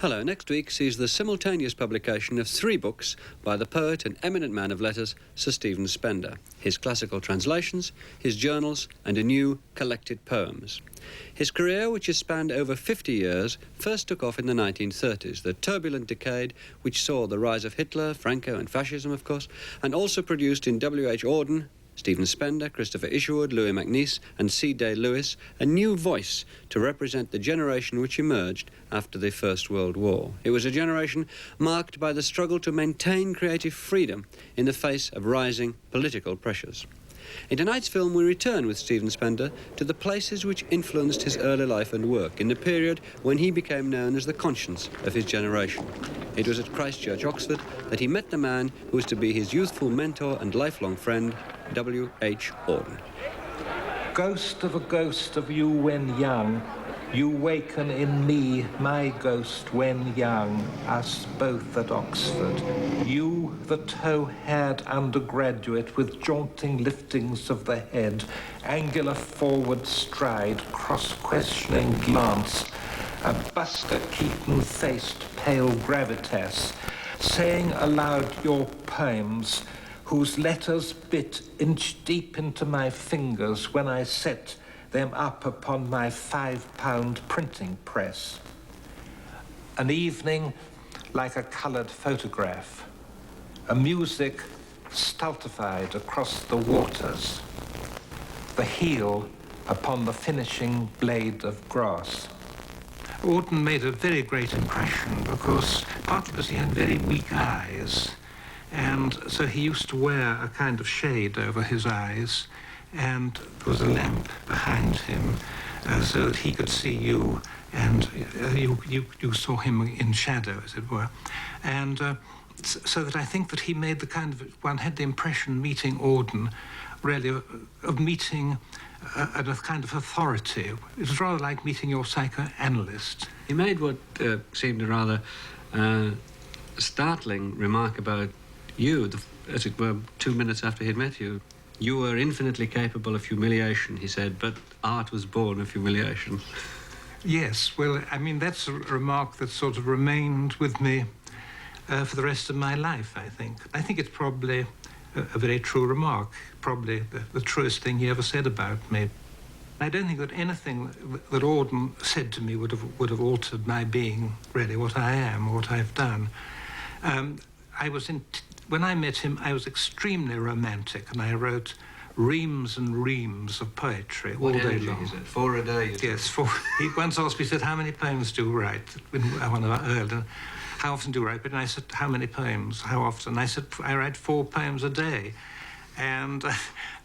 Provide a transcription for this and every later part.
Hello next week sees the simultaneous publication of 3 books by the poet and eminent man of letters, Sir Stephen Spender, his classical translations, his journals, and a new collected poems. His career, which has spanned over 50 years, first took off in the 1930s, the turbulent decade which saw the rise of Hitler, Franco and fascism, of course, and also produced in W.H. Auden, Stephen Spender, Christopher Isherwood, Louis MacNeice and C. Day Lewis a new voice to represent the generation which emerged after the First World War. It was a generation marked by the struggle to maintain creative freedom in the face of rising political pressures. In tonight's film, we return with Stephen Spender to the places which influenced his early life and work in the period when he became known as the conscience of his generation. It was at Christ Church, Oxford, that he met the man who was to be his youthful mentor and lifelong friend, W.H. Auden. Ghost of you when young, you waken in me, my ghost when young, us both at Oxford. You, the tow-haired undergraduate with jaunting liftings of the head, angular forward stride, cross-questioning glance, a Buster Keaton-faced pale gravitas, saying aloud your poems, whose letters bit inch deep into my fingers when I set them up upon my 5-pound printing press. An evening like a coloured photograph, a music stultified across the waters, the heel upon the finishing blade of grass. Auden made a very great impression because partly because he had very weak eyes, and so he used to wear a kind of shade over his eyes, and there was a lamp behind him so that he could see you, and you saw him in shadow, as it were. And so that I think that he made the kind of, one had the impression meeting Auden, really, of meeting a kind of authority. It was rather like meeting your psychoanalyst. He made what seemed a rather startling remark about you, as it were, 2 minutes after he'd met you. You were infinitely capable of humiliation, he said, but art was born of humiliation. Yes, well, I mean, that's a remark that sort of remained with me for the rest of my life, I think. I think it's probably a very true remark, probably the truest thing he ever said about me. I don't think that anything that Auden said to me would have altered my being really what I am, or what I've done. When I met him, I was extremely romantic, and I wrote reams and reams of poetry all day long. Is it? 4 a day? Yes, 4. He once asked me, he said, how many poems do you write? When one of our early, how often do you write? But I said, how many poems? How often? I said, I write 4 poems a day. And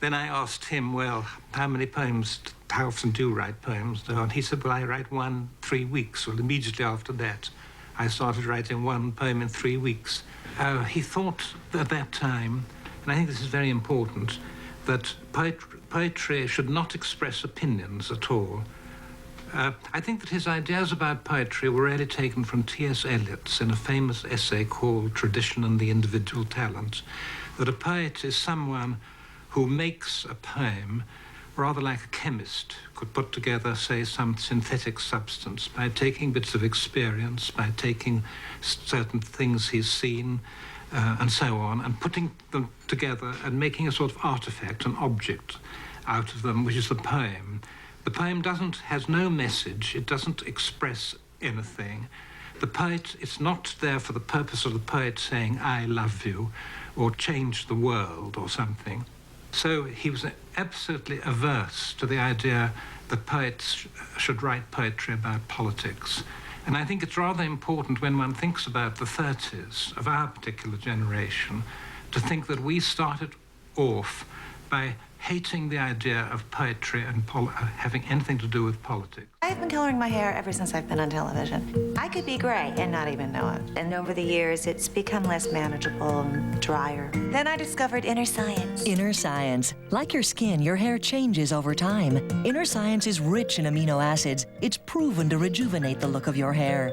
then I asked him, well, how many poems, how often do you write poems? And he said, well, I write 1 3 weeks. Well, immediately after that, I started writing 1 poem in 3 weeks. He thought at that time, and I think this is very important, that poetry should not express opinions at all. I think that his ideas about poetry were really taken from T.S. Eliot's in a famous essay called Tradition and the Individual Talent, that a poet is someone who makes a poem rather like a chemist could put together, say, some synthetic substance by taking bits of experience, by taking certain things he's seen, and so on, and putting them together and making a sort of artifact, an object out of them, which is the poem. The poem has no message, it doesn't express anything. The poet, it's not there for the purpose of the poet saying, I love you, or change the world, or something. So he was absolutely averse to the idea that poets should write poetry about politics. And I think it's rather important when one thinks about the 30s of our particular generation to think that we started off by hating the idea of poetry and having anything to do with politics. I've been coloring my hair ever since I've been on television. I could be gray and not even know it. And over the years, it's become less manageable and drier. Then I discovered Inner Science. Inner Science. Like your skin, your hair changes over time. Inner Science is rich in amino acids. It's proven to rejuvenate the look of your hair.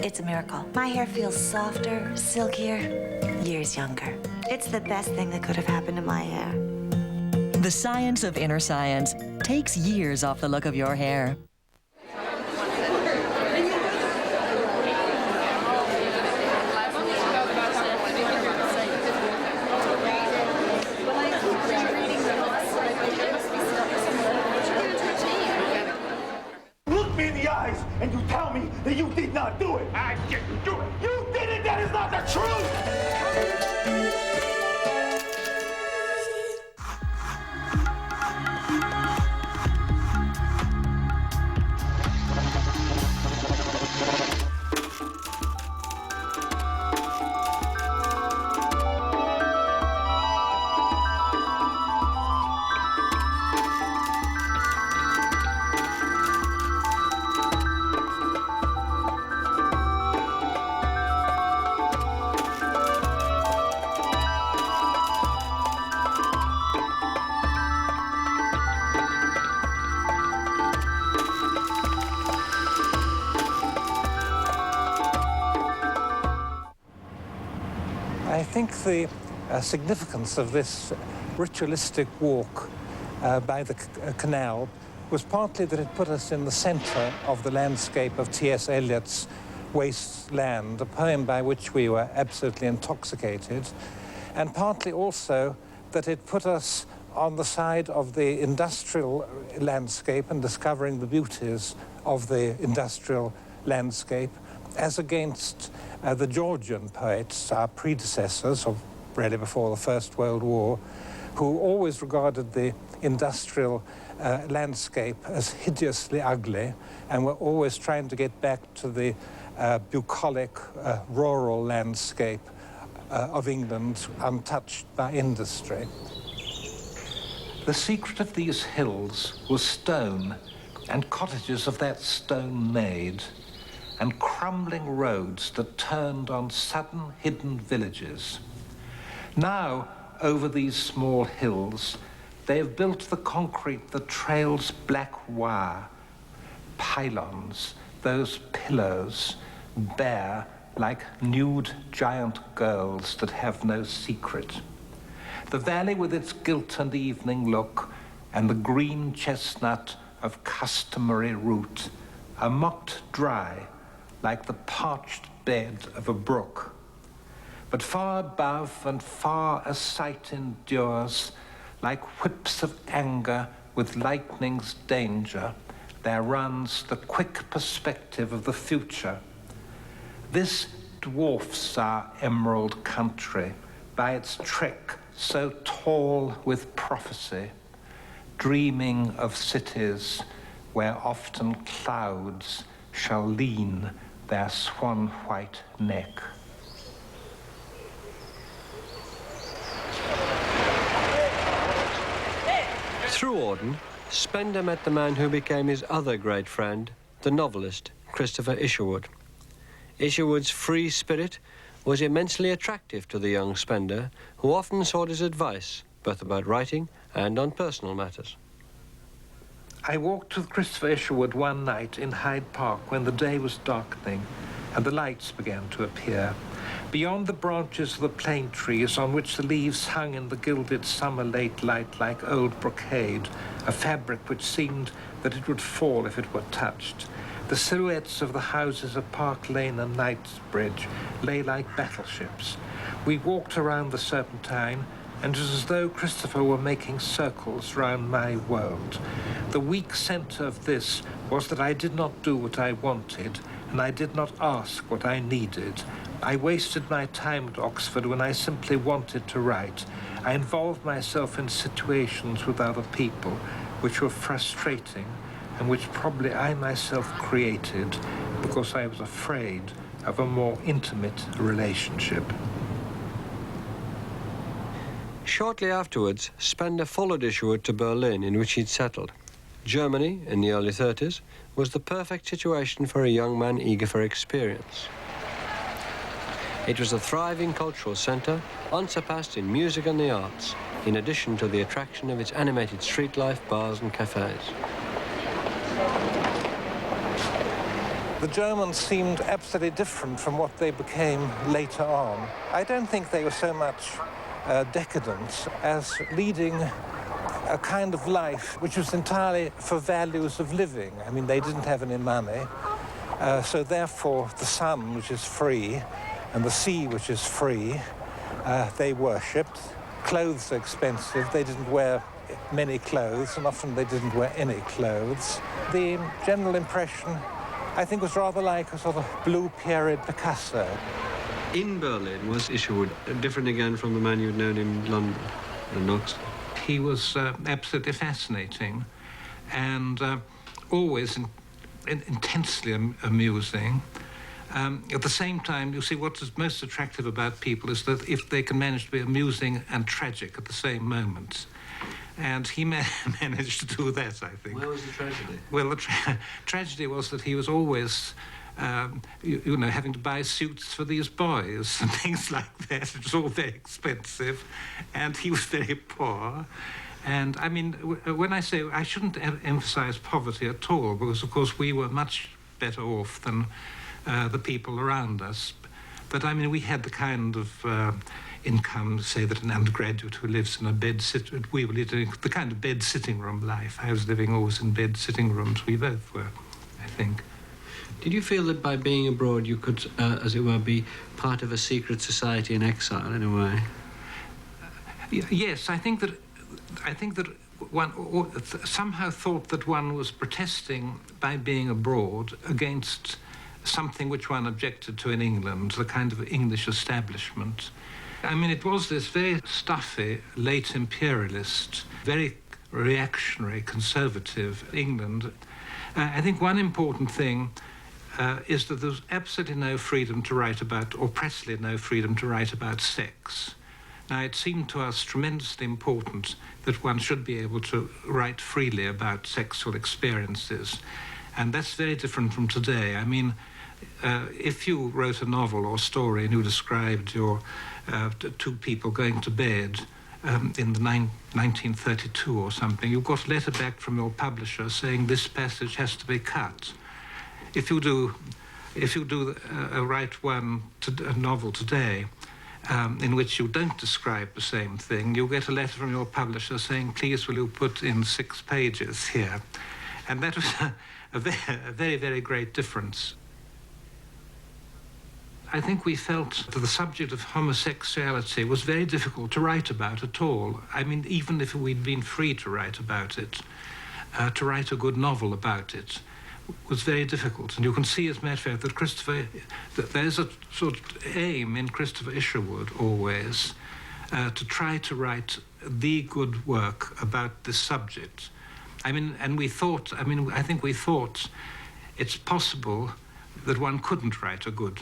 It's a miracle. My hair feels softer, silkier, years younger. It's the best thing that could have happened to my hair. The science of Inner Science takes years off the look of your hair. I think the significance of this ritualistic walk by the canal was partly that it put us in the center of the landscape of T.S. Eliot's Waste Land, a poem by which we were absolutely intoxicated, and partly also that it put us on the side of the industrial landscape and discovering the beauties of the industrial landscape as against the Georgian poets, our predecessors, of really before the First World War, who always regarded the industrial landscape as hideously ugly and were always trying to get back to the bucolic rural landscape of England untouched by industry. The secret of these hills was stone and cottages of that stone made, and crumbling roads that turned on sudden hidden villages. Now, over these small hills, they have built the concrete that trails black wire, pylons, those pillars, bare like nude giant girls that have no secret. The valley with its gilt and evening look and the green chestnut of customary root are mocked dry like the parched bed of a brook. But far above and far a sight endures, like whips of anger with lightning's danger, there runs the quick perspective of the future. This dwarfs our emerald country by its trick so tall with prophecy, dreaming of cities where often clouds shall lean their swan-white neck. Through Auden, Spender met the man who became his other great friend, the novelist Christopher Isherwood. Isherwood's free spirit was immensely attractive to the young Spender, who often sought his advice, both about writing and on personal matters. I walked with Christopher Isherwood one night in Hyde Park when the day was darkening and the lights began to appear. Beyond the branches of the plane trees on which the leaves hung in the gilded summer late light like old brocade, a fabric which seemed that it would fall if it were touched, the silhouettes of the houses of Park Lane and Knightsbridge lay like battleships. We walked around the Serpentine, and it was as though Christopher were making circles round my world. The weak centre of this was that I did not do what I wanted, and I did not ask what I needed. I wasted my time at Oxford when I simply wanted to write. I involved myself in situations with other people which were frustrating and which probably I myself created because I was afraid of a more intimate relationship. Shortly afterwards, Spender followed Isherwood to Berlin, in which he'd settled. Germany, in the early 30s, was the perfect situation for a young man eager for experience. It was a thriving cultural centre, unsurpassed in music and the arts, in addition to the attraction of its animated street life, bars and cafes. The Germans seemed absolutely different from what they became later on. I don't think they were so much decadent as leading a kind of life which was entirely for values of living. I mean, they didn't have any money, so therefore the sun, which is free, and the sea, which is free, they worshipped. Clothes are expensive. They didn't wear many clothes, and often they didn't wear any clothes. The general impression, I think, was rather like a sort of blue period Picasso. In Berlin, was Isherwood different again from the man you'd known in London and Oxford? He was absolutely fascinating and always intensely amusing. At the same time, you see, what is most attractive about people is that if they can manage to be amusing and tragic at the same moment. And he managed to do that, I think. Where was the tragedy? Well, the tragedy was that he was always, you know, having to buy suits for these boys and things like that. It was all very expensive, and he was very poor. And, I mean, when I say, I shouldn't emphasize poverty at all, because, of course, we were much better off than the people around us. But I mean, we had the kind of income, say, that an undergraduate who lives in a we were living the kind of bed-sitting room life. I was living always in bed-sitting rooms. We both were, I think. Did you feel that by being abroad you could, as it were, be part of a secret society in exile in a way? Yes, I think that one somehow thought that one was protesting by being abroad against something which one objected to in England, the kind of English establishment. I mean, it was this very stuffy, late imperialist, very reactionary, conservative England. I think one important thing is that there was absolutely no freedom to write about, or practically no freedom to write about sex. Now, it seemed to us tremendously important that one should be able to write freely about sexual experiences. And that's very different from today. I mean, if you wrote a novel or story and you described your two people going to bed in the 1932 or something, you got a letter back from your publisher saying this passage has to be cut. If you do write a novel today in which you don't describe the same thing, you'll get a letter from your publisher saying, please will you put in 6 pages here. And that was a very, very great difference. I think we felt that the subject of homosexuality was very difficult to write about at all. I mean, even if we'd been free to write about it, to write a good novel about it was very difficult. And you can see, as a matter of fact, that there's a sort of aim in Christopher Isherwood always to try to write the good work about this subject. I mean, and I think we thought it's possible that one couldn't write a good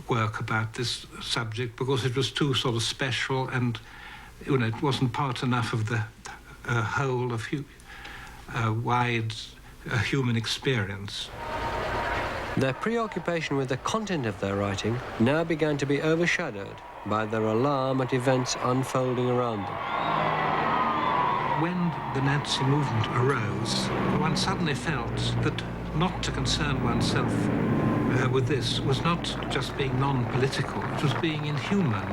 work about this subject because it was too sort of special and, you know, it wasn't part enough of the whole of wide human experience. Their preoccupation with the content of their writing now began to be overshadowed by their alarm at events unfolding around them. When the Nazi movement arose, one suddenly felt that not to concern oneself with this was not just being non-political, it was being inhuman,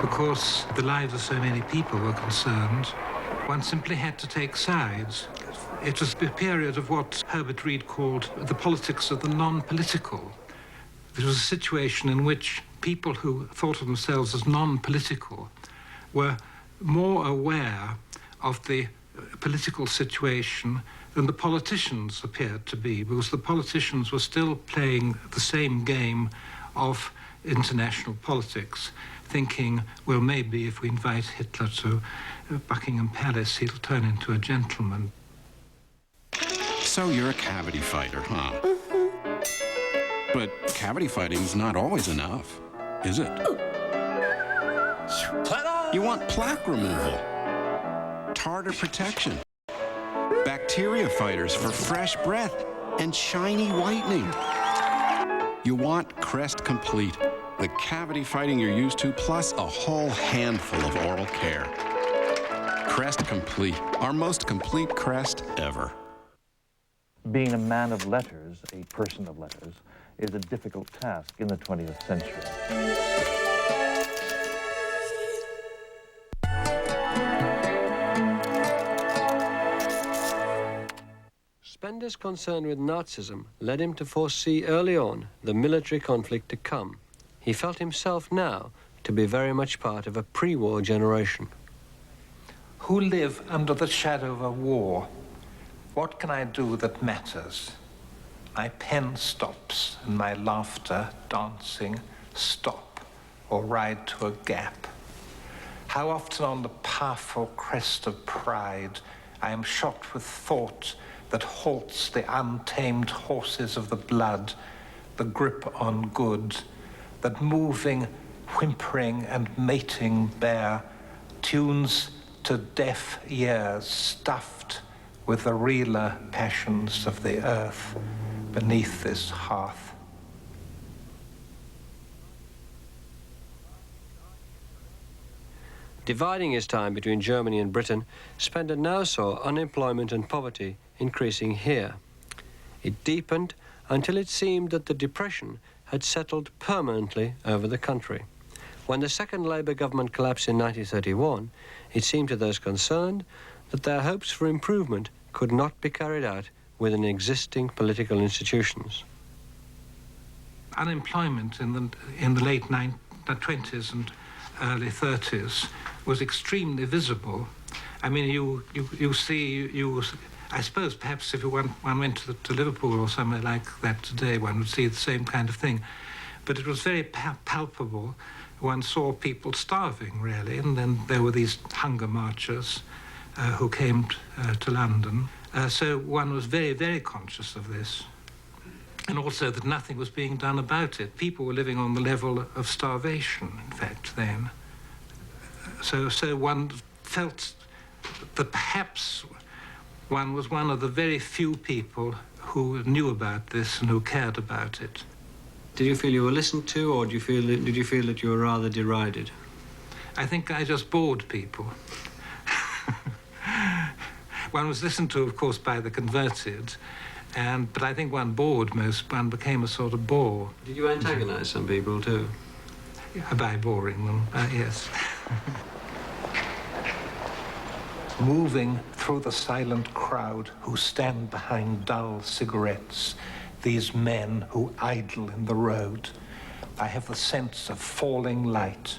because the lives of so many people were concerned. One simply had to take sides. It was a period of what Herbert Reed called the politics of the non-political. It was a situation in which people who thought of themselves as non-political were more aware of the political situation than the politicians appeared to be, because the politicians were still playing the same game of international politics, thinking, well, maybe if we invite Hitler to Buckingham Palace, he'll turn into a gentleman. So you're a cavity fighter, huh? But cavity fighting's not always enough, is it? You want plaque removal, tartar protection, bacteria fighters for fresh breath, and shiny whitening. You want Crest Complete, the cavity fighting you're used to, plus a whole handful of oral care. Crest Complete, our most complete crest ever. Being a man of letters, a person of letters, is a difficult task in the 20th century. Spender's concern with Nazism led him to foresee early on the military conflict to come. He felt himself now to be very much part of a pre-war generation. Who live under the shadow of a war? What can I do that matters? My pen stops and my laughter, dancing, stop or ride to a gap. How often on the powerful crest of pride I am shot with thought that halts the untamed horses of the blood, the grip on good, that moving, whimpering and mating bear tunes to deaf ears stuffed with the realer passions of the earth beneath this hearth. Dividing his time between Germany and Britain, Spender now saw unemployment and poverty increasing here. It deepened until it seemed that the Depression had settled permanently over the country. When the second Labour government collapsed in 1931, it seemed to those concerned that their hopes for improvement could not be carried out within existing political institutions. Unemployment in the late 20s and early 30s was extremely visible. I mean, you see, I suppose perhaps if one went to Liverpool or somewhere like that today, one would see the same kind of thing. But it was very palpable. One saw people starving, really, and then there were these hunger marchers who came to London. So one was very, very conscious of this. And also that nothing was being done about it. People were living on the level of starvation, in fact, then. So one felt that perhaps one was one of the very few people who knew about this and who cared about it. Did you feel you were listened to, or did you feel that you were rather derided? I think I just bored people. One was listened to, of course, by the converted, but I think one became a sort of bore. Did you antagonize some people too? By boring them, yes. Moving through the silent crowd who stand behind dull cigarettes, these men who idle in the road, I have the sense of falling light.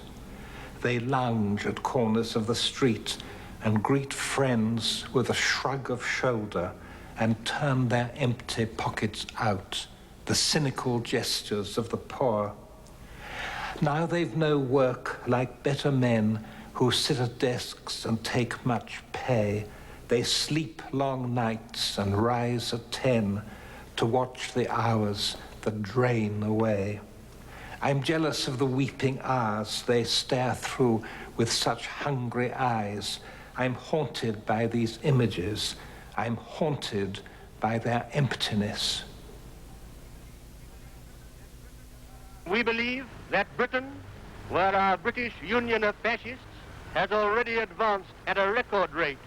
They lounge at corners of the street and greet friends with a shrug of shoulder and turn their empty pockets out, the cynical gestures of the poor. Now they've no work like better men who sit at desks and take much pay. They sleep long nights and rise at 10 to watch the hours that drain away. I'm jealous of the weeping hours they stare through with such hungry eyes. I'm haunted by these images. I'm haunted by their emptiness. We believe that Britain, where our British Union of Fascists has already advanced at a record rate,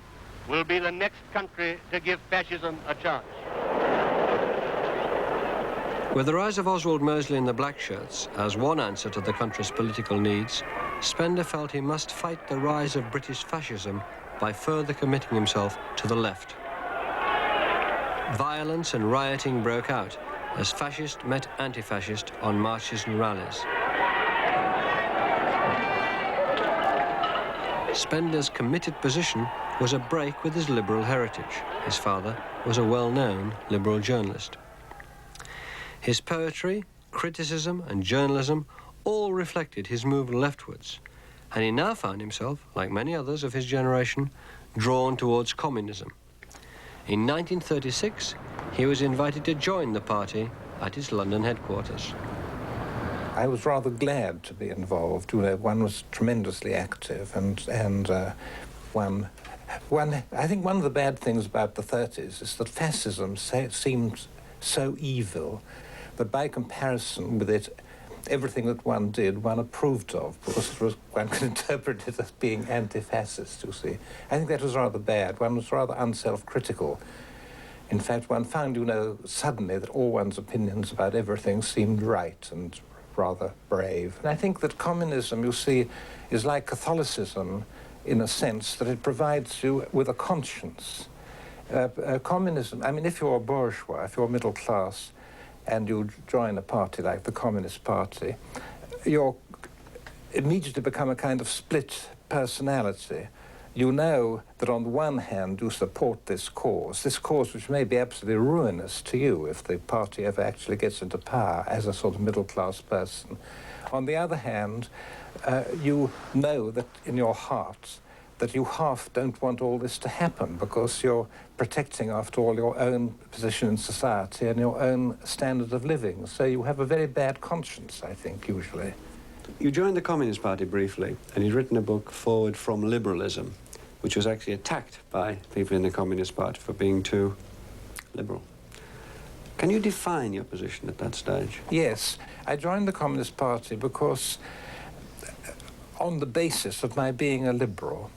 will be the next country to give fascism a chance. With the rise of Oswald Mosley and the Black Shirts as one answer to the country's political needs, Spender felt he must fight the rise of British fascism by further committing himself to the left. Violence and rioting broke out as fascist met anti-fascist on marches and rallies. Spender's committed position was a break with his liberal heritage. His father was a well-known liberal journalist. His poetry, criticism and journalism all reflected his move leftwards, and he now found himself, like many others of his generation, drawn towards communism. In 1936, he was invited to join the party at its London headquarters. I was rather glad to be involved. You know, one was tremendously active, and I think one of the bad things about the 30s is that fascism seemed so evil that by comparison with it, everything that one did, one approved of, because one could interpret it as being anti-fascist, you see. I think that was rather bad. One was rather unself-critical. In fact, one found, you know, suddenly that all one's opinions about everything seemed right and rather brave. And I think that communism, you see, is like Catholicism in a sense that it provides you with a conscience. Communism, I mean, if you're a bourgeois, if you're middle class, and you join a party like the Communist Party, you immediately become a kind of split personality. You know that on the one hand you support this cause which may be absolutely ruinous to you if the party ever actually gets into power as a sort of middle-class person. On the other hand, you know that in your heart that you half don't want all this to happen because you're protecting, after all, your own position in society and your own standard of living. So you have a very bad conscience, I think, usually. You joined the Communist Party briefly, and you'd written a book, Forward from Liberalism, which was actually attacked by people in the Communist Party for being too liberal. Can you define your position at that stage? Yes. I joined the Communist Party because, on the basis of my being a liberal,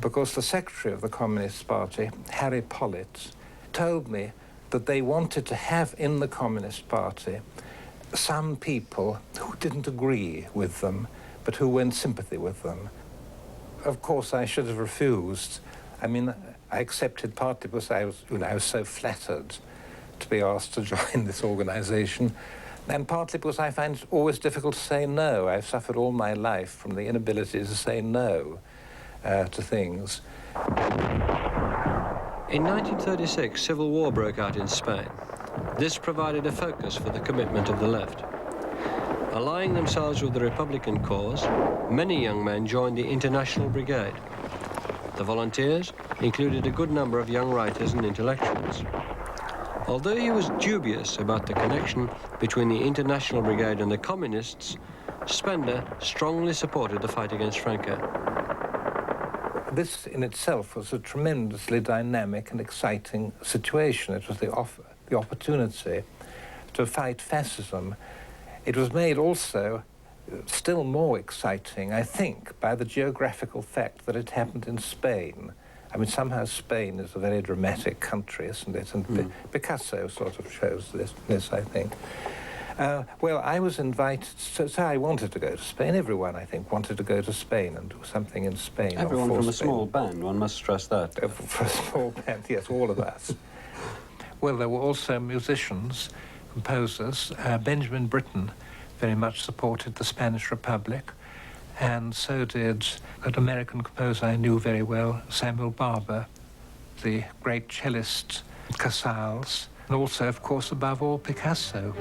because the secretary of the Communist Party, Harry Pollitt, told me that they wanted to have in the Communist Party some people who didn't agree with them, but who were in sympathy with them. Of course, I should have refused. I mean, I accepted partly because I was so flattered to be asked to join this organization, and partly because I find it always difficult to say no. I've suffered all my life from the inability to say no to things. In 1936, civil war broke out in Spain. This provided a focus for the commitment of the left. Allying themselves with the Republican cause, many young men joined the International Brigade. The volunteers included a good number of young writers and intellectuals. Although he was dubious about the connection between the International Brigade and the Communists, Spender strongly supported the fight against Franco. This in itself was a tremendously dynamic and exciting situation. It was the opportunity to fight fascism. It was made also still more exciting, I think, by the geographical fact that it happened in Spain. I mean, somehow Spain is a very dramatic country, isn't it? And Picasso sort of shows this, I think. Well, I was invited, so I wanted to go to Spain. Everyone, I think, wanted to go to Spain and do something in Spain. Everyone from a small band, one must stress that. For a small band, yes, all of us. Well, there were also musicians, composers. Benjamin Britten very much supported the Spanish Republic, and so did an American composer I knew very well, Samuel Barber, the great cellist Casals, and also, of course, above all, Picasso.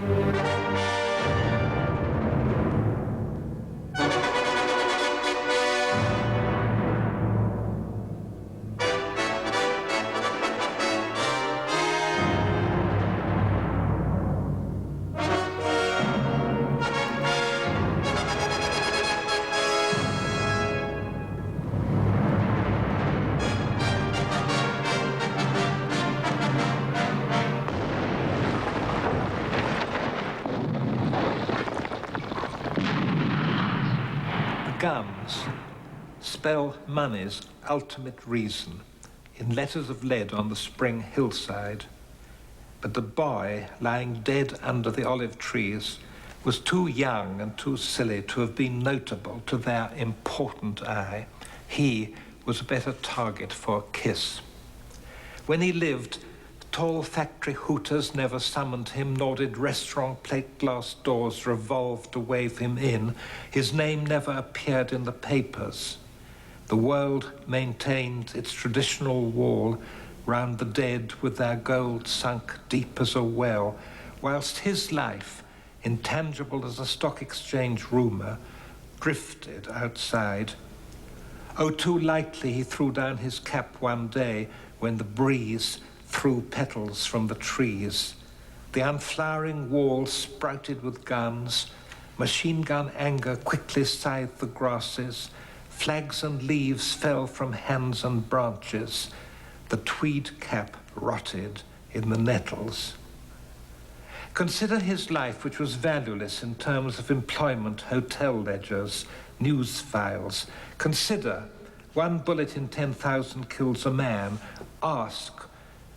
Guns spell money's ultimate reason in letters of lead on the spring hillside. But the boy lying dead under the olive trees was too young and too silly to have been notable to their important eye. He was a better target for a kiss. When he lived, tall factory hooters never summoned him, nor did restaurant plate glass doors revolve to wave him in. His name never appeared in the papers. The world maintained its traditional wall round the dead with their gold sunk deep as a well, whilst his life, intangible as a stock exchange rumour, drifted outside. Oh, too lightly he threw down his cap one day when the breeze threw petals from the trees. The unflowering wall sprouted with guns. Machine gun anger quickly scythed the grasses. Flags and leaves fell from hands and branches. The tweed cap rotted in the nettles. Consider his life, which was valueless in terms of employment, hotel ledgers, news files. Consider 1 bullet in 10,000 kills a man. Ask,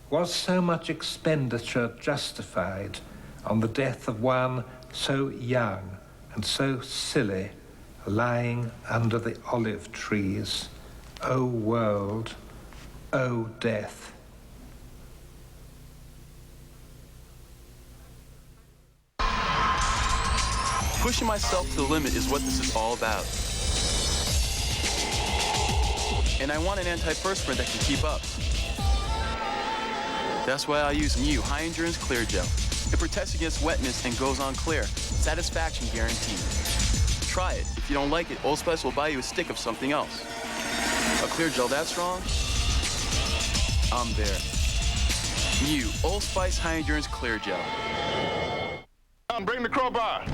was so much expenditure justified on the death of one so young and so silly, lying under the olive trees? O world, O death. Pushing myself to the limit is what this is all about. And I want an antiperspirant that can keep up. That's why I use new High Endurance Clear Gel. It protects against wetness and goes on clear. Satisfaction guaranteed. Try it. If you don't like it, Old Spice will buy you a stick of something else. A clear gel that strong? I'm there. New Old Spice High Endurance Clear Gel. Bring the crowbar.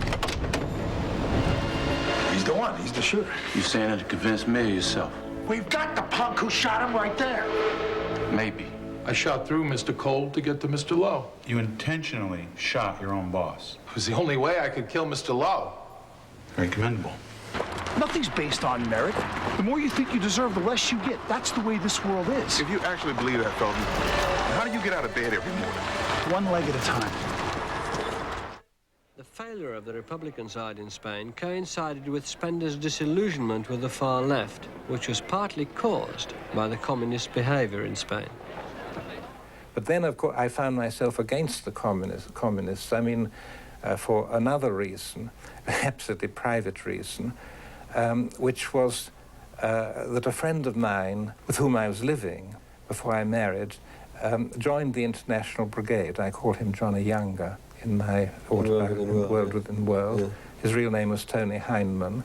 He's the one. He's the shooter. You saying that to convince me or yourself? We've got the punk who shot him right there. Maybe. I shot through Mr. Cole to get to Mr. Lowe. You intentionally shot your own boss. It was the only way I could kill Mr. Lowe. Very commendable. Nothing's based on merit. The more you think you deserve, the less you get. That's the way this world is. If you actually believe that, Felton, how do you get out of bed every morning? One leg at a time. The failure failure of the Republican side in Spain coincided with Spender's disillusionment with the far left, which was partly caused by the communist behavior in Spain. But then, of course, I found myself against the communists. I mean, for another reason, absolutely private reason, which was that a friend of mine with whom I was living before I married joined the International Brigade. I call him Johnny Younger in my autobiography, World Within World. Yeah. His real name was Tony Heinemann.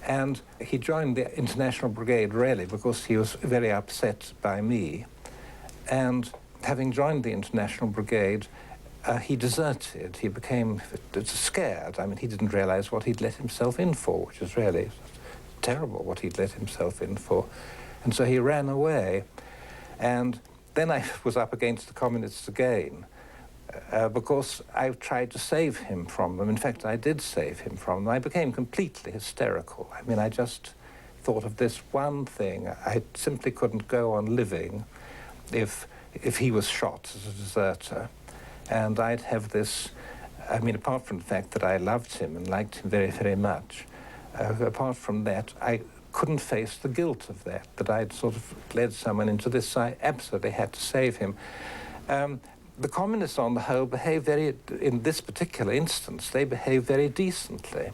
And he joined the International Brigade really because he was very upset by me. And having joined the International Brigade, he deserted. He became scared. I mean, he didn't realize what he'd let himself in for, which is really terrible, what he'd let himself in for. And so he ran away. And then I was up against the communists again because I tried to save him from them. In fact, I did save him from them. I became completely hysterical. I mean, I just thought of this one thing. I simply couldn't go on living if he was shot as a deserter. And I'd have this, I mean, apart from the fact that I loved him and liked him very, very much, apart from that, I couldn't face the guilt of that I'd sort of led someone into this. So I absolutely had to save him. The communists, on the whole, behave in this particular instance, they behave very decently.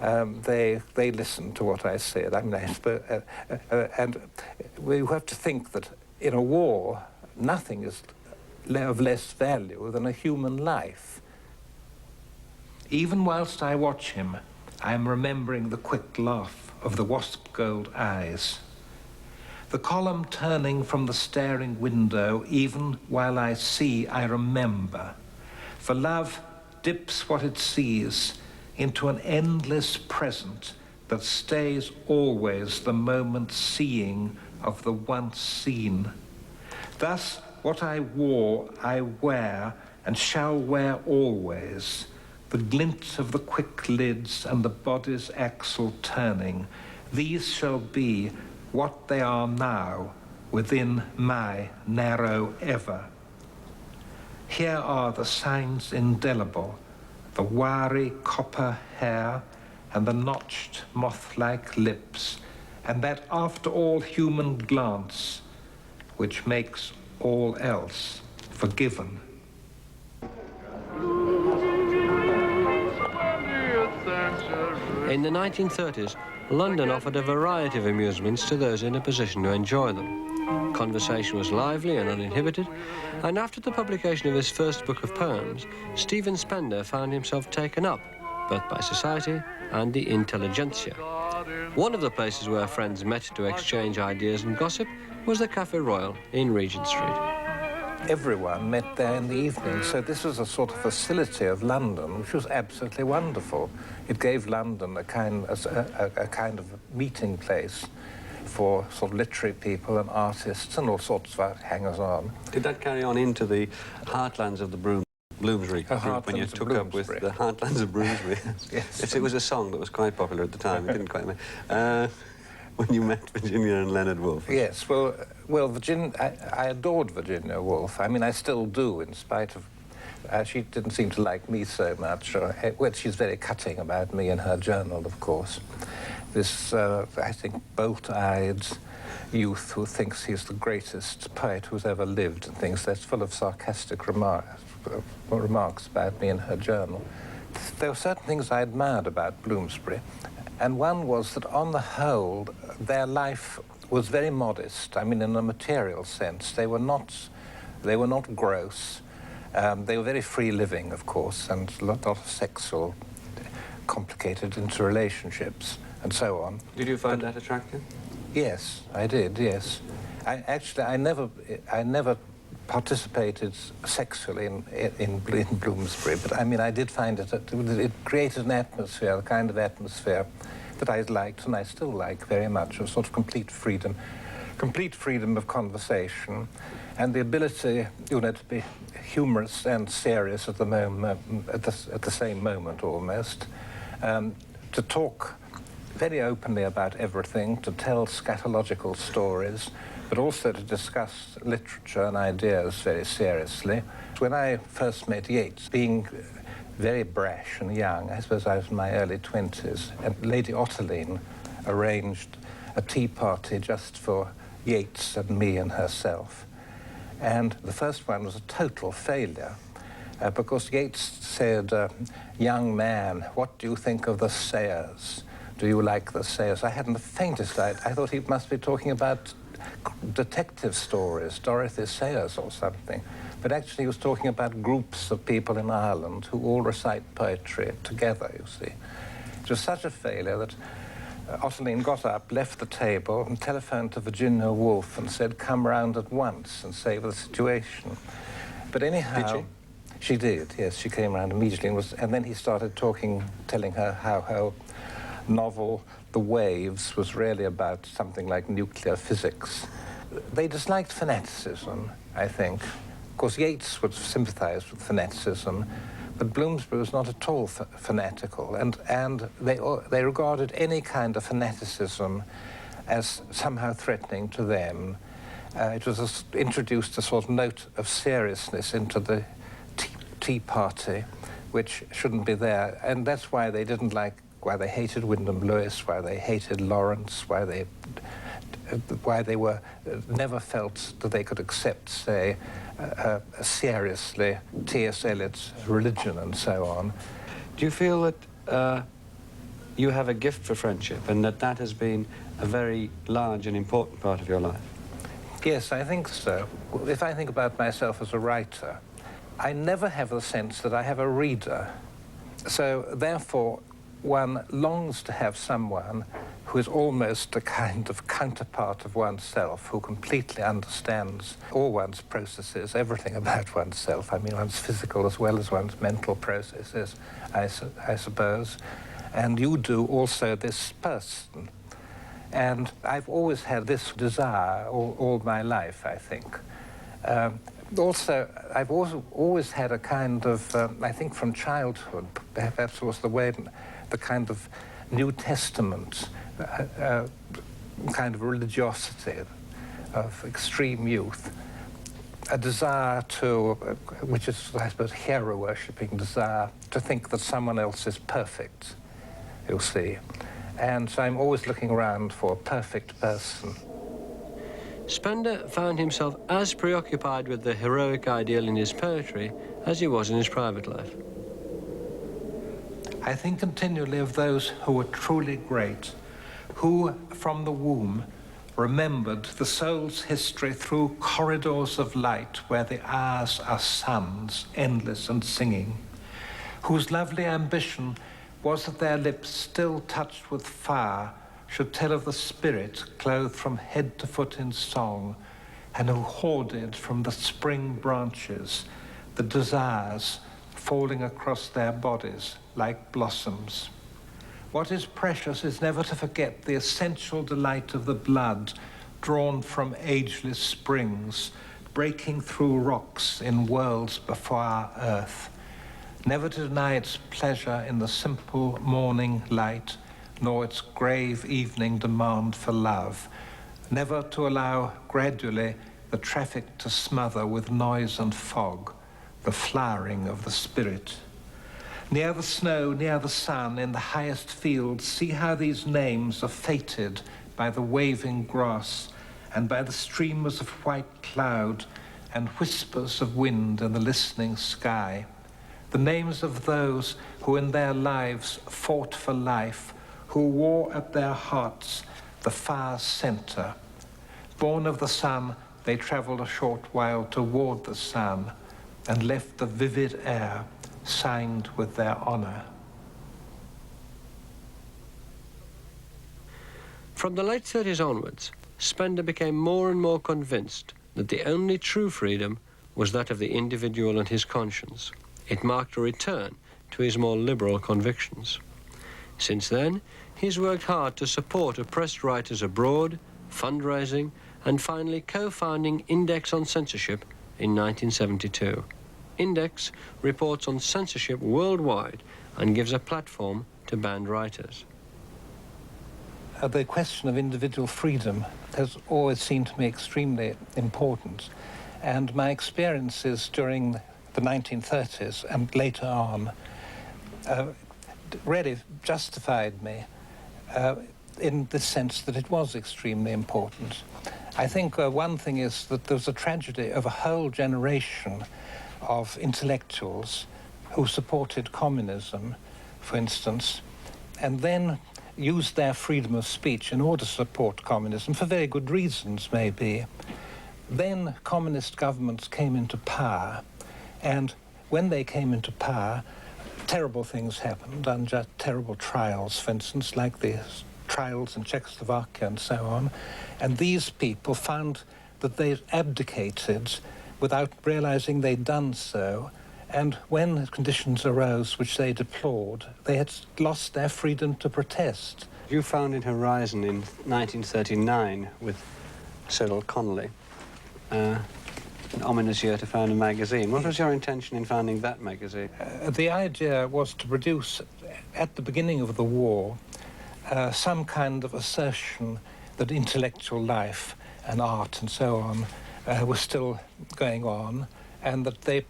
They listened to what I said. I mean, and we have to think that in a war, nothing is of less value than a human life. Even whilst I watch him, I am remembering the quick laugh of the wasp-gold eyes. The column turning from the staring window, even while I see, I remember. For love dips what it sees into an endless present that stays always the moment seeing of the once seen. Thus, what I wore, I wear, and shall wear always. The glint of the quick lids and the body's axle turning, these shall be what they are now within my narrow ever. Here are the signs indelible, the wiry copper hair and the notched moth-like lips, and that after all human glance which makes all else forgiven. In the 1930s, London offered a variety of amusements to those in a position to enjoy them. Conversation was lively and uninhibited, and after the publication of his first book of poems, Stephen Spender found himself taken up both by society and the intelligentsia. One of the places where friends met to exchange ideas and gossip was the Café Royal in Regent Street. Everyone met there in the evening, so this was a sort of facility of London, which was absolutely wonderful. It gave London a kind of meeting place for sort of literary people and artists and all sorts of hangers-on. Did that carry on into the heartlands of the Bloomsbury group when you took up with the Heartlands of Bloomsbury? Yes. It was a song that was quite popular at the time. It didn't quite make... when you met Virginia and Leonard Woolf. Yes, well, Virginia, I adored Virginia Woolf. I mean, I still do, in spite of... she didn't seem to like me so much. Well, she's very cutting about me in her journal, of course. This, I think, bolt-eyed youth who thinks he's the greatest poet who's ever lived and things that's full of sarcastic remarks about me in her journal. There were certain things I admired about Bloomsbury, and one was that, on the whole, their life was very modest. I mean, in a material sense. They were not gross. They were very free-living, of course, and a lot of sexual, complicated interrelationships, and so on. Did you find that attractive? Yes, I did, yes. I never participated sexually in Bloomsbury, but I mean, I did find it created an atmosphere, a kind of atmosphere that I liked, and I still like very much, a sort of complete freedom of conversation, and the ability, you know, to be humorous and serious at the moment, at the same moment almost, to talk very openly about everything, to tell scatological stories, but also to discuss literature and ideas very seriously. When I first met Yeats, being very brash and young. I suppose I was in my early 20s, and Lady Otterline arranged a tea party just for Yeats and me and herself. And the first one was a total failure, because Yeats said, young man, what do you think of the Sayers? Do you like the Sayers? I hadn't the faintest idea. I thought he must be talking about detective stories, Dorothy Sayers or something. But actually he was talking about groups of people in Ireland who all recite poetry together, you see. It was such a failure that Otterline got up, left the table, and telephoned to Virginia Woolf and said, come round at once and save the situation. But anyhow... Did she? She did, yes. She came round immediately, and then he started telling her how her novel, The Waves, was really about something like nuclear physics. They disliked fanaticism, I think. Of course, Yeats would sympathize with fanaticism, but Bloomsbury was not at all fanatical, and they regarded any kind of fanaticism as somehow threatening to them. It was introduced a sort of note of seriousness into the tea party, which shouldn't be there, and that's why they didn't like, why they hated Wyndham Lewis, why they hated Lawrence, why they were never felt that they could accept, say, seriously T.S. Eliot's religion and so on. Do you feel that you have a gift for friendship and that has been a very large and important part of your life? Yes, I think so. If I think about myself as a writer, I never have the sense that I have a reader. So, therefore, one longs to have someone who is almost a kind of counterpart of oneself, who completely understands all one's processes, everything about oneself. I mean, one's physical as well as one's mental processes, I suppose. And you do also this person. And I've always had this desire all my life, I think. Also, I've also always had a kind of, I think from childhood, perhaps was the way, the kind of New Testament, kind of religiosity of extreme youth, a desire to, which is, I suppose, hero-worshipping desire, to think that someone else is perfect, you'll see. And so I'm always looking around for a perfect person. Spender found himself as preoccupied with the heroic ideal in his poetry as he was in his private life. I think continually of those who were truly great, who from the womb remembered the soul's history through corridors of light where the hours are suns, endless and singing, whose lovely ambition was that their lips, still touched with fire, should tell of the spirit clothed from head to foot in song, and who hoarded from the spring branches the desires falling across their bodies like blossoms. What is precious is never to forget the essential delight of the blood drawn from ageless springs, breaking through rocks in worlds before our earth. Never to deny its pleasure in the simple morning light, nor its grave evening demand for love. Never to allow gradually the traffic to smother with noise and fog the flowering of the spirit. Near the snow, near the sun, in the highest fields, see how these names are fated by the waving grass and by the streamers of white cloud and whispers of wind in the listening sky. The names of those who in their lives fought for life, who wore at their hearts the fire's center. Born of the sun, they traveled a short while toward the sun and left the vivid air signed with their honor. From the late 30s onwards, Spender became more and more convinced that the only true freedom was that of the individual and his conscience. It marked a return to his more liberal convictions. Since then, he's worked hard to support oppressed writers abroad, fundraising, and finally co-founding Index on Censorship in 1972. Index reports on censorship worldwide and gives a platform to banned writers. The question of individual freedom has always seemed to me extremely important, and my experiences during the 1930s and later on really justified me in the sense that it was extremely important. I think one thing is that there was a tragedy of a whole generation of intellectuals who supported communism, for instance, and then used their freedom of speech in order to support communism for very good reasons, maybe. Then communist governments came into power, and when they came into power, terrible things happened, under terrible trials, for instance, like the trials in Czechoslovakia and so on. And these people found that they abdicated without realizing they'd done so. And when conditions arose which they deplored, they had lost their freedom to protest. You founded Horizon in 1939 with Cyril Connolly. An ominous year to found a magazine. What was your intention in founding that magazine? The idea was to produce, at the beginning of the war, some kind of assertion that intellectual life and art and so on was still going on, and that they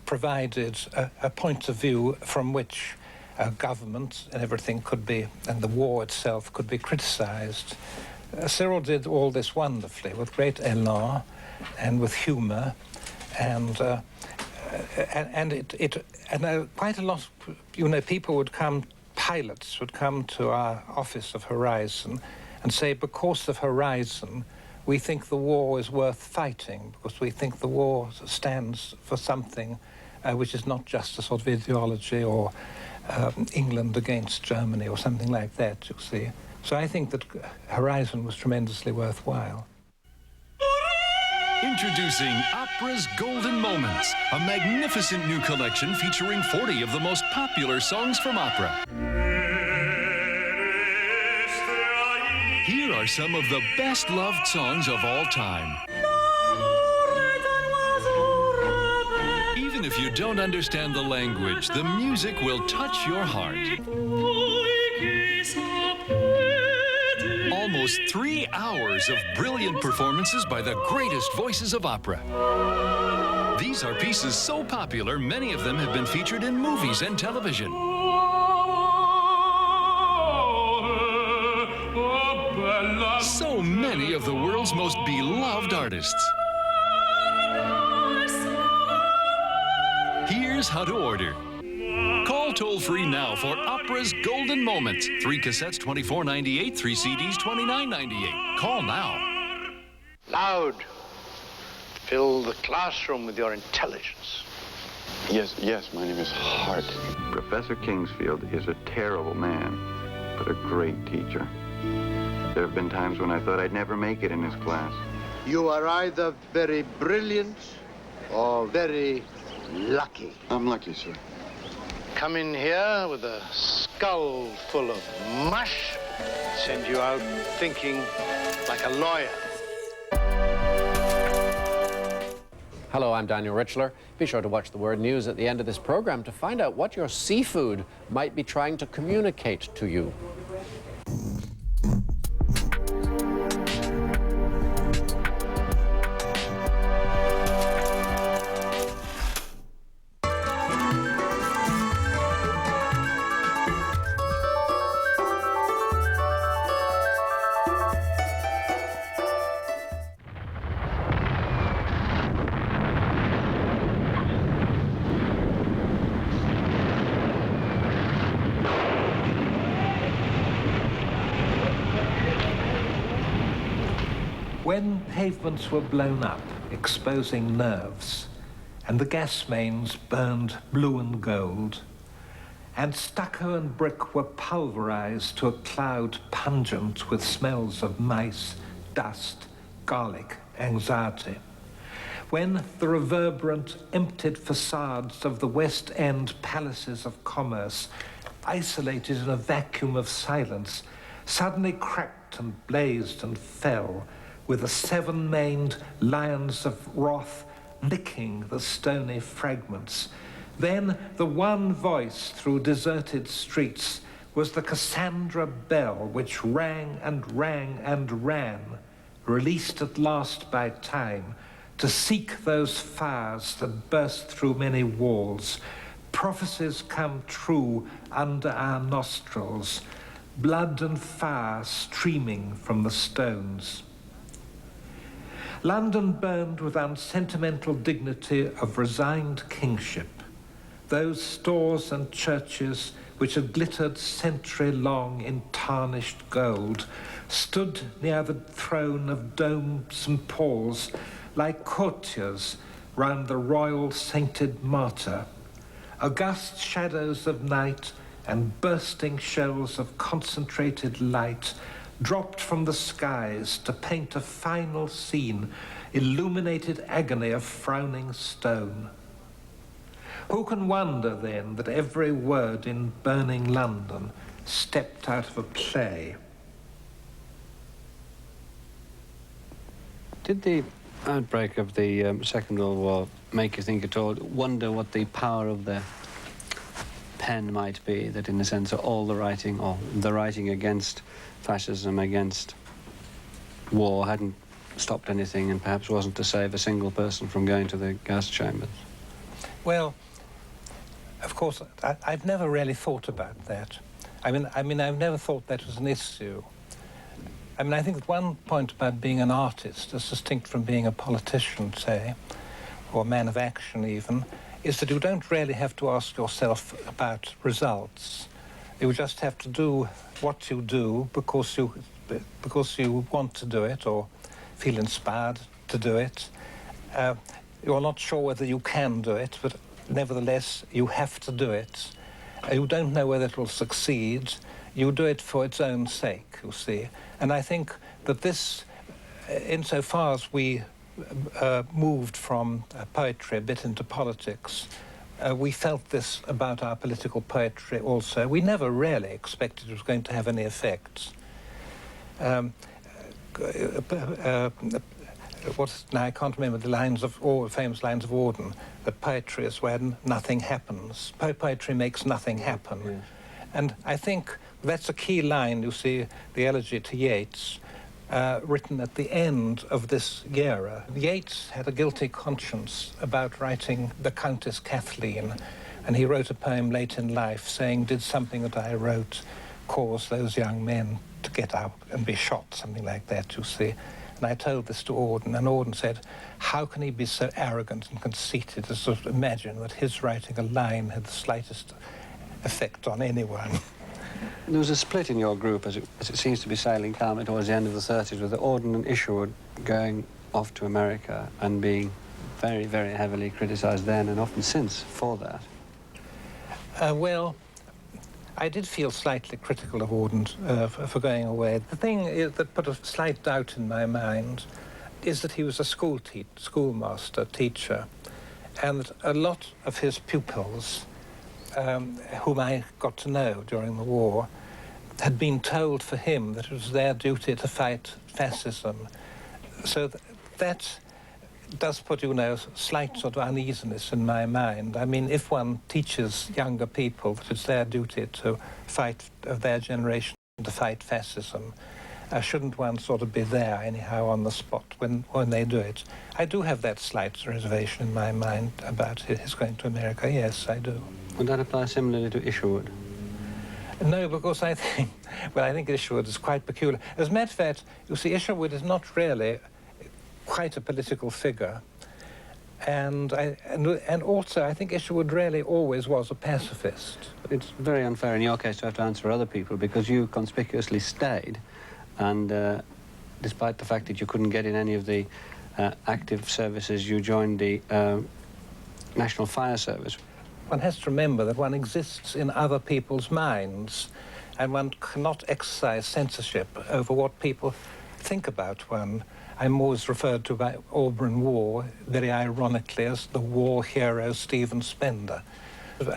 provided a point of view from which government and everything could be, and the war itself could be criticized. Cyril did all this wonderfully, with great élan and with humor, and quite a lot, you know, people would come, pilots would come to our office of Horizon and say, because of Horizon, we think the war is worth fighting, because we think the war stands for something which is not just a sort of ideology or England against Germany or something like that, you see. So I think that Horizon was tremendously worthwhile. Introducing Opera's Golden Moments, a magnificent new collection featuring 40 of the most popular songs from opera. Here are some of the best-loved songs of all time. Even if you don't understand the language, the music will touch your heart. Almost 3 hours of brilliant performances by the greatest voices of opera. These are pieces so popular, many of them have been featured in movies and television. So many of the world's most beloved artists. Here's how to order. Call toll-free now for Opera's Golden Moments. 3 cassettes, $24.98. 3 CDs, $29.98. Call now. Loud. Fill the classroom with your intelligence. Yes, my name is Hart. Professor Kingsfield is a terrible man, but a great teacher. There have been times when I thought I'd never make it in his class. You are either very brilliant or very lucky. I'm lucky, sir. Come in here with a skull full of mush, send you out thinking like a lawyer. Hello, I'm Daniel Richler. Be sure to watch the Word News at the end of this program to find out what your seafood might be trying to communicate to you. When pavements were blown up, exposing nerves, and the gas mains burned blue and gold, and stucco and brick were pulverized to a cloud pungent with smells of mice, dust, garlic, anxiety, when the reverberant, emptied facades of the West End palaces of commerce, isolated in a vacuum of silence, suddenly cracked and blazed and fell, with the 7-maned lions of wrath licking the stony fragments. Then the one voice through deserted streets was the Cassandra bell, which rang and rang and ran, released at last by time, to seek those fires that burst through many walls, prophecies come true under our nostrils, blood and fire streaming from the stones. London burned with unsentimental dignity of resigned kingship. Those stores and churches which had glittered century-long in tarnished gold stood near the throne of domed St. Paul's like courtiers round the royal sainted martyr. August shadows of night and bursting shells of concentrated light dropped from the skies to paint a final scene, illuminated agony of frowning stone. Who can wonder then that every word in burning London stepped out of a play? Did the outbreak of the Second World War make you think at all, wonder what the power of the pen might be, that in a sense all the writing, or the writing against fascism, against war, hadn't stopped anything and perhaps wasn't to save a single person from going to the gas chambers? Well, of course, I've never really thought about that. I mean, I've never thought that was an issue. I mean, I think that one point about being an artist, as distinct from being a politician, say, or a man of action even, is that you don't really have to ask yourself about results. You just have to do what you do because you want to do it or feel inspired to do it. You're not sure whether you can do it, but nevertheless, you have to do it. You don't know whether it will succeed. You do it for its own sake, you see. And I think that this, insofar as we moved from poetry a bit into politics, we felt this about our political poetry also. We never really expected it was going to have any effects. Now I can't remember the lines of, all famous lines of Auden, that poetry is when nothing happens. Poetry makes nothing happen. Yes. And I think that's a key line, you see, the elegy to Yeats, written at the end of this era. Yeats had a guilty conscience about writing The Countess Kathleen, and he wrote a poem late in life saying, did something that I wrote cause those young men to get out and be shot, something like that, you see. And I told this to Auden, and Auden said, how can he be so arrogant and conceited as to imagine that his writing a line had the slightest effect on anyone? There was a split in your group, as it seems to be sailing calmly towards the end of the 30s, with Auden and Isherwood going off to America and being very, very heavily criticised then and often since for that. Well, I did feel slightly critical of Auden for going away. The thing that put a slight doubt in my mind is that he was a schoolmaster, teacher, and a lot of his pupils, whom I got to know during the war, had been told for him that it was their duty to fight fascism. So that does put, you know, slight sort of uneasiness in my mind. I mean, if one teaches younger people that it's their duty to fight, of their generation, to fight fascism, shouldn't one sort of be there anyhow on the spot when they do it? I do have that slight reservation in my mind about his going to America. Yes, I do. Would that apply similarly to Isherwood? No, because I think, well, I think Isherwood is quite peculiar. As a matter of fact, you see, Isherwood is not really quite a political figure. And also, I think Isherwood really always was a pacifist. It's very unfair in your case to have to answer other people, because you conspicuously stayed, and despite the fact that you couldn't get in any of the active services, you joined the National Fire Service. One has to remember that one exists in other people's minds, and one cannot exercise censorship over what people think about one. I'm always referred to by Auburn War, very ironically, as the war hero Stephen Spender.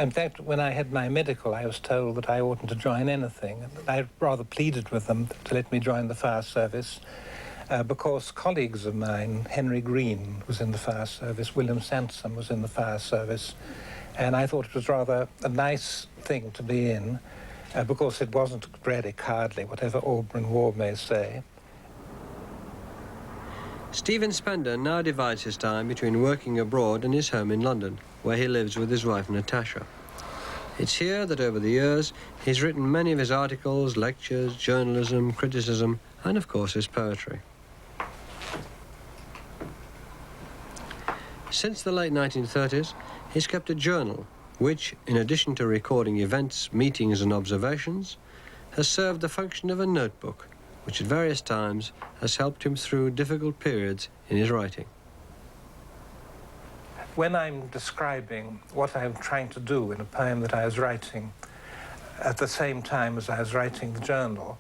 In fact, when I had my medical, I was told that I oughtn't to join anything. I rather pleaded with them to let me join the fire service, because colleagues of mine, Henry Green was in the fire service, William Sansom was in the fire service, and I thought it was rather a nice thing to be in, because it wasn't really cowardly, whatever Auburn War may say. Stephen Spender now divides his time between working abroad and his home in London, where he lives with his wife Natasha. It's here that over the years he's written many of his articles, lectures, journalism, criticism, and of course his poetry. Since the late 1930s, he's kept a journal which, in addition to recording events, meetings and observations, has served the function of a notebook, which at various times has helped him through difficult periods in his writing. When I'm describing what I'm trying to do in a poem that I was writing at the same time as I was writing the journal,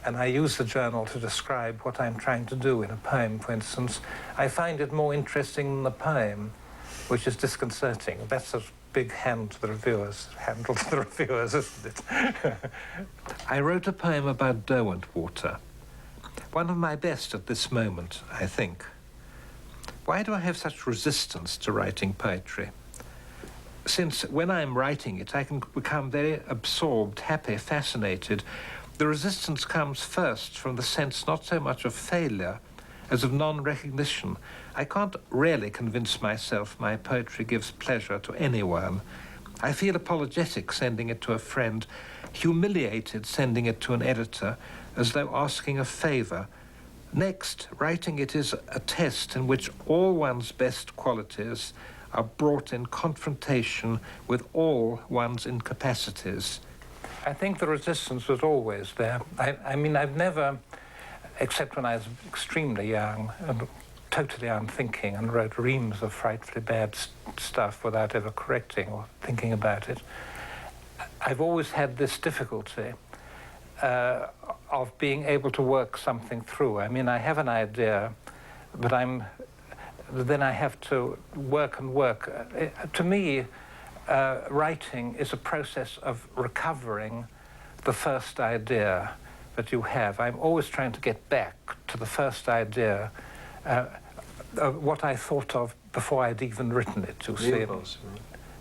and I use the journal to describe what I'm trying to do in a poem, for instance, I find it more interesting than the poem, which is disconcerting. That's a big handle to the reviewers, isn't it? I wrote a poem about Derwent water, one of my best at this moment, I think. Why do I have such resistance to writing poetry? Since when I'm writing it, I can become very absorbed, happy, fascinated. The resistance comes first from the sense not so much of failure as of non-recognition. I can't really convince myself my poetry gives pleasure to anyone. I feel apologetic sending it to a friend, humiliated sending it to an editor, as though asking a favor. Next, writing it is a test in which all one's best qualities are brought in confrontation with all one's incapacities. I think the resistance was always there. I mean, I've never, except when I was extremely young and totally unthinking and wrote reams of frightfully bad stuff without ever correcting or thinking about it, I've always had this difficulty of being able to work something through. I mean, I have an idea, but then I have to work and work. To me, writing is a process of recovering the first idea that you have. I'm always trying to get back to the first idea, what I thought of before I'd even written it, you see.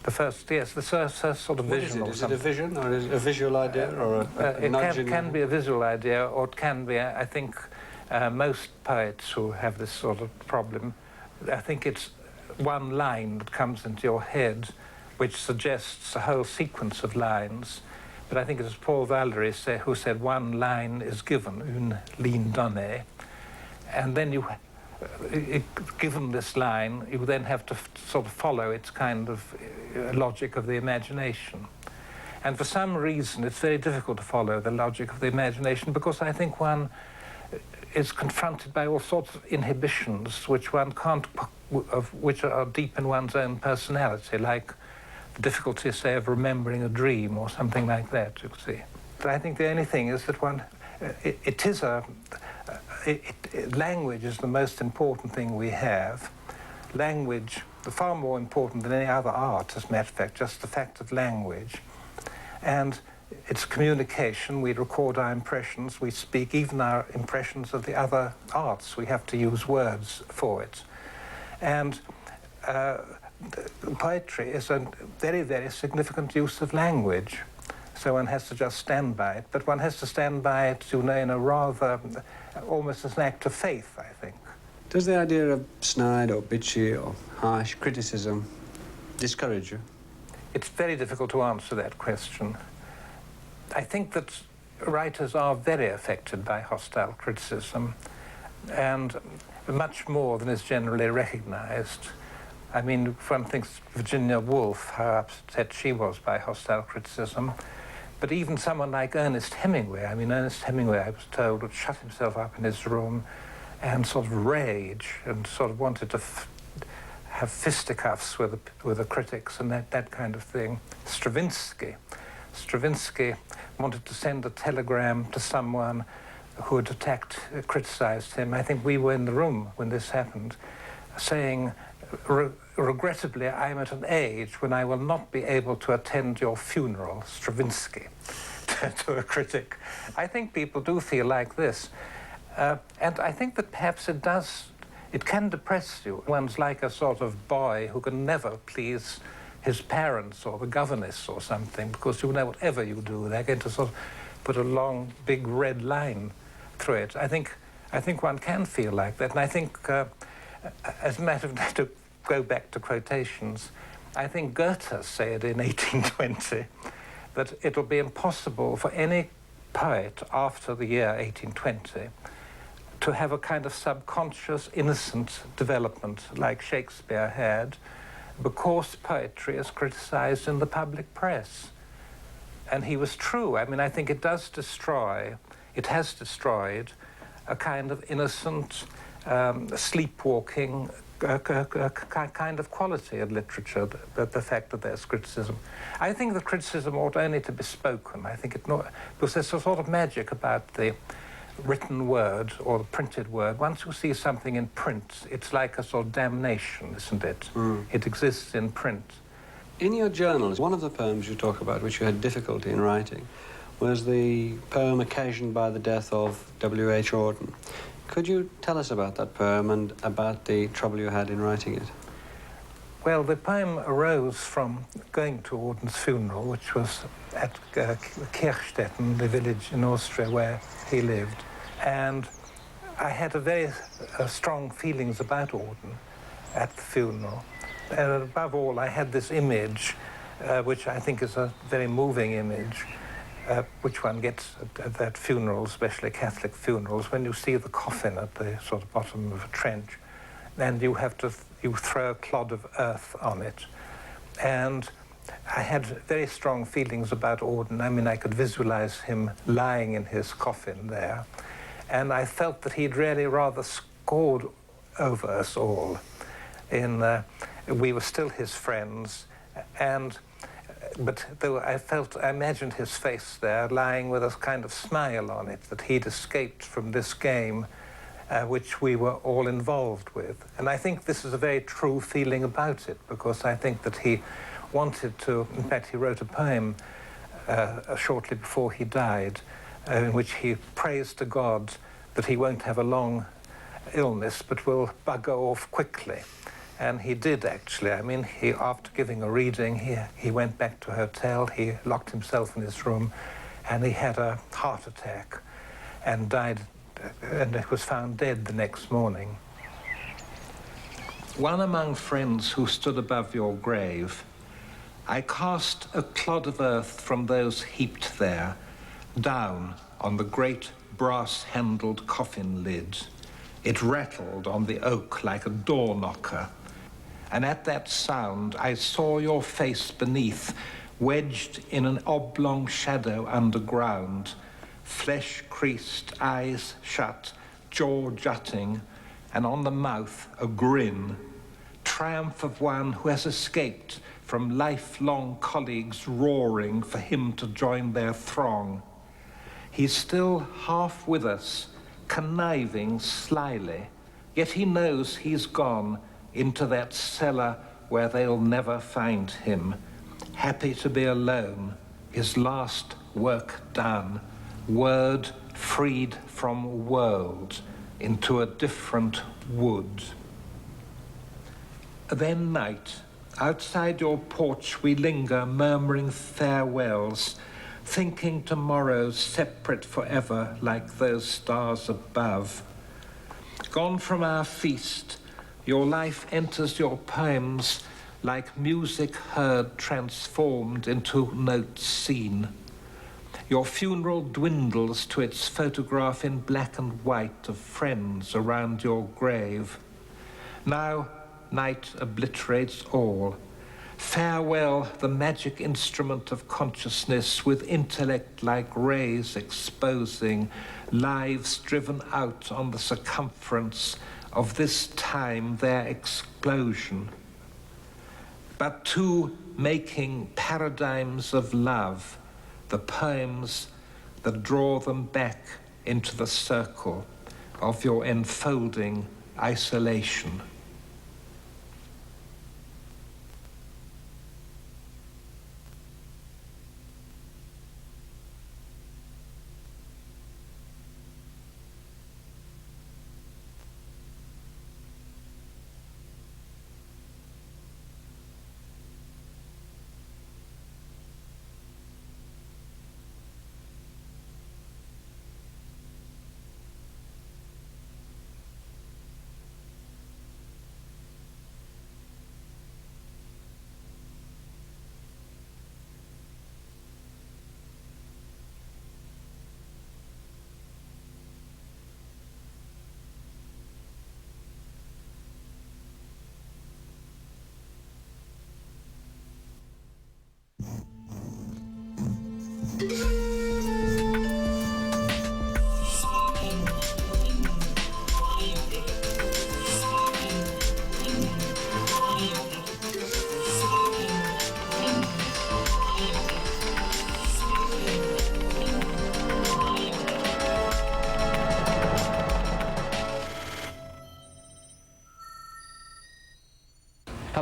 The first, yes, the first sort of vision. Is it a vision, or is it a visual idea, or a it can be a visual idea, or it can be, I think, most poets who have this sort of problem, I think it's one line that comes into your head which suggests a whole sequence of lines. But I think it was Paul Valéry who said one line is given, une ligne donnée, and then you, given this line, you then have to sort of follow its kind of logic of the imagination. And for some reason, it's very difficult to follow the logic of the imagination, because I think one is confronted by all sorts of inhibitions which one can't, which are deep in one's own personality, like the difficulty, say, of remembering a dream or something like that, you see. But I think the only thing is that one, language is the most important thing we have. Language, far more important than any other art, as a matter of fact, just the fact of language. And it's communication. We record our impressions. We speak even our impressions of the other arts. We have to use words for it. And poetry is a very, very significant use of language. So one has to just stand by it. But one has to stand by it, you know, in a rather, almost as an act of faith, I think. Does the idea of snide or bitchy or harsh criticism discourage you? It's very difficult to answer that question. I think that writers are very affected by hostile criticism, and much more than is generally recognized. I mean, if one thinks Virginia Woolf, how upset she was by hostile criticism, but even someone like Ernest Hemingway, I mean, Ernest Hemingway, I was told, would shut himself up in his room and sort of rage and sort of wanted to have fisticuffs with the critics and that kind of thing. Stravinsky wanted to send a telegram to someone who had criticized him. I think we were in the room when this happened, saying, regrettably, I'm at an age when I will not be able to attend your funeral, Stravinsky, to a critic. I think people do feel like this. And I think that perhaps it can depress you. One's like a sort of boy who can never please his parents or the governess or something, because you know whatever you do, they're going to sort of put a long, big red line through it. I think one can feel like that. And I think, as a matter of fact, to go back to quotations, I think Goethe said in 1820 that it'll be impossible for any poet after the year 1820 to have a kind of subconscious, innocent development like Shakespeare had, because poetry is criticized in the public press. And he was true. I mean, I think it has destroyed a kind of innocent, sleepwalking kind of quality in literature, the fact that there's criticism. I think the criticism ought only to be spoken. I think because there's a sort of magic about the written word or the printed word. Once you see something in print, it's like a sort of damnation, isn't it? It exists in print. In your journals, one of the poems you talk about, which you had difficulty in writing, was the poem occasioned by the death of W.H. Auden. Could you tell us about that poem and about the trouble you had in writing it? Well, the poem arose from going to Auden's funeral, which was at Kirchstetten, the village in Austria where he lived. And I had very strong feelings about Auden at the funeral. And above all, I had this image, which I think is a very moving image, which one gets at funerals, especially Catholic funerals, when you see the coffin at the sort of bottom of a trench, and you throw a clod of earth on it. And I had very strong feelings about Auden. I mean, I could visualize him lying in his coffin there. And I felt that he'd really rather scored over us all. We were still his friends, but though I imagined his face there lying with a kind of smile on it, that he'd escaped from this game which we were all involved with. And I think this is a very true feeling about it, because I think that he wanted to, in fact, he wrote a poem shortly before he died, in which he prays to God that he won't have a long illness, but will bugger off quickly. And he did, actually. I mean, after giving a reading, he went back to a hotel, he locked himself in his room, and he had a heart attack and died, and it was found dead the next morning. One among friends who stood above your grave, I cast a clod of earth from those heaped there, down on the great brass-handled coffin lid. It rattled on the oak like a door knocker. And at that sound, I saw your face beneath, wedged in an oblong shadow underground, flesh-creased, eyes shut, jaw jutting, and on the mouth a grin, triumph of one who has escaped from lifelong colleagues roaring for him to join their throng. He's still half with us, conniving slyly, yet he knows he's gone into that cellar where they'll never find him, happy to be alone, his last work done, word freed from world into a different wood. Then night, outside your porch we linger, murmuring farewells, thinking tomorrow's separate forever like those stars above. Gone from our feast, your life enters your poems like music heard transformed into notes seen. Your funeral dwindles to its photograph in black and white of friends around your grave. Now night obliterates all. Farewell, the magic instrument of consciousness, with intellect like rays exposing lives driven out on the circumference of this time, their explosion. But two making paradigms of love, the poems that draw them back into the circle of your enfolding isolation.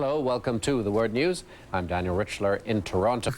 Hello, welcome to The Word News. I'm Daniel Richler in Toronto.